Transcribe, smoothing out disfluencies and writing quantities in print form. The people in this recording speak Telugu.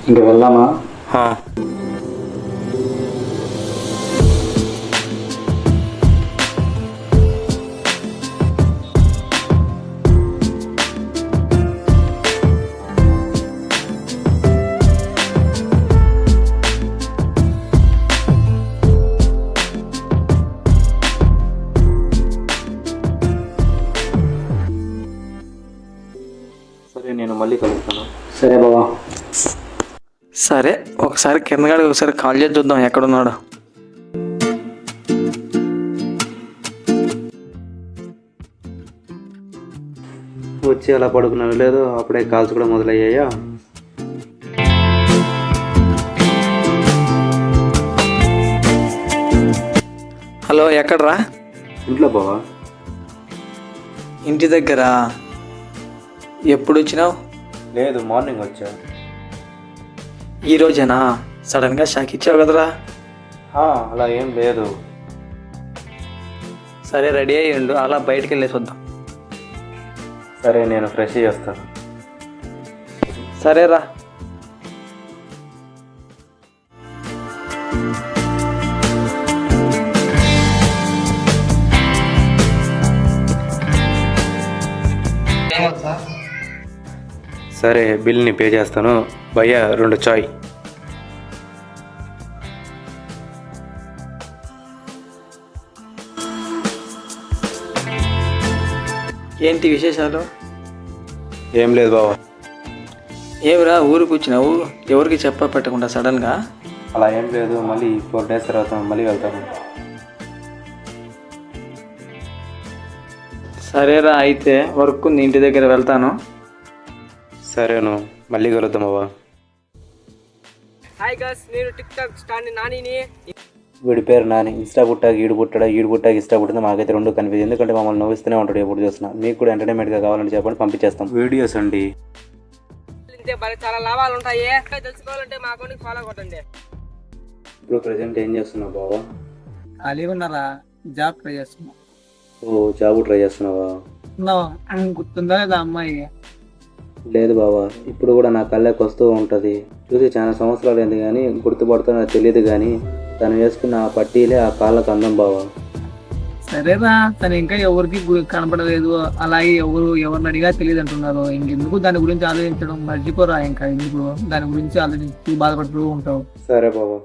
ఇంక వెళ్దామా? సరే, నేను మళ్ళీ కలుస్తాను. సరే బావా. సరే, ఒకసారి కిందగాడికి ఒకసారి కాల్ చేసి చూద్దాం ఎక్కడున్నాడు. వచ్చి అలా పడుకున్నాను లేదు, అప్పుడే కాల్స్ కూడా మొదలయ్యాయా? హలో, ఎక్కడ్రా? ఇంట్లో బావా. ఇంటి దగ్గర. ఎప్పుడు వచ్చినావు? లేదు, మార్నింగ్ వచ్చా. ఈ రోజేనా? సడన్గా షాక్ ఇచ్చావు కదరా. అలా ఏం లేదు. సరే, రెడీ అయ్యిండు, అలా బయటికి వెళ్ళేసి వద్దాం. సరే, నేను ఫ్రెష్ చేస్తాను. సరేరా. సరే, బిల్ని పే చేస్తాను. భయ్యా 2 చాయ్. ఏంటి విశేషాలు? ఏం లేదు బావా. ఏమిరా ఊరికి వచ్చినావు? ఎవరికి పెట్టకుండా సడన్గా? అలా ఏం లేదు, మళ్ళీ 4 days తర్వాత మళ్ళీ వెళ్తాను. సరేరా, అయితే వర్క్ ఉంది, ఇంటి దగ్గర వెళ్తాను. సరేను, మళ్ళీ కలుద్దాం బావా. హాయ్ గస్, నేను టిక్ టాక్ స్టార్ నానిని. వీడి పేరు నాని. ఇన్స్టా పుట్టాక ఈడు పుట్టాడా, ఈడు పుట్టాక ఇన్స్టా పుట్టింది, మాకైతే 2 కన్ఫ్యూజ్. ఎందుకంటే మమ్మల్ని నవ్విస్తూనే ఉంటాడు ఎప్పుడు చూసినా. మీకు కూడా ఎంటర్టైన్మెంట్గా కావాలని చెప్పండి, పంపించేస్తాం. వీడియోస్ అండి. చాలా లాభాలు ఉంటాయి, తెలుసుకోవాలంటే మా అకౌంట్కి ఫాలో కొట్టండి. ఇప్పుడు ప్రెసెంట్ ఏం చేస్తున్నావు బావా? ఖాళీగా ఉన్నారా? జాబ్ ట్రై చేస్తున్నా. ఓ, జాబ్ ట్రై చేస్తున్నావా? గుర్తుందా లేదా అమ్మాయి? లేదు బావా, ఇప్పుడు కూడా నా కళ్ళకి వస్తూ ఉంటుంది. చూసి చాలా సంవత్సరాలు అయింది కానీ గుర్తుపడుతుందో నాకు తెలియదు, కానీ తను వేసుకున్న ఆ పట్టీలే ఆ కాళ్ళకు అందం బావా. సరేరా, తను ఇంకా ఎవరికి కనపడలేదు, అలాగే ఎవరిని అడిగా తెలియదు అంటున్నారు. ఇంకెందుకు దాని గురించి ఆలోచించడం, మర్చిపోరా. ఇంకా ఎందుకు దాని గురించి ఆలోచించి బాధపడుతూ ఉంటావు. సరే బావా.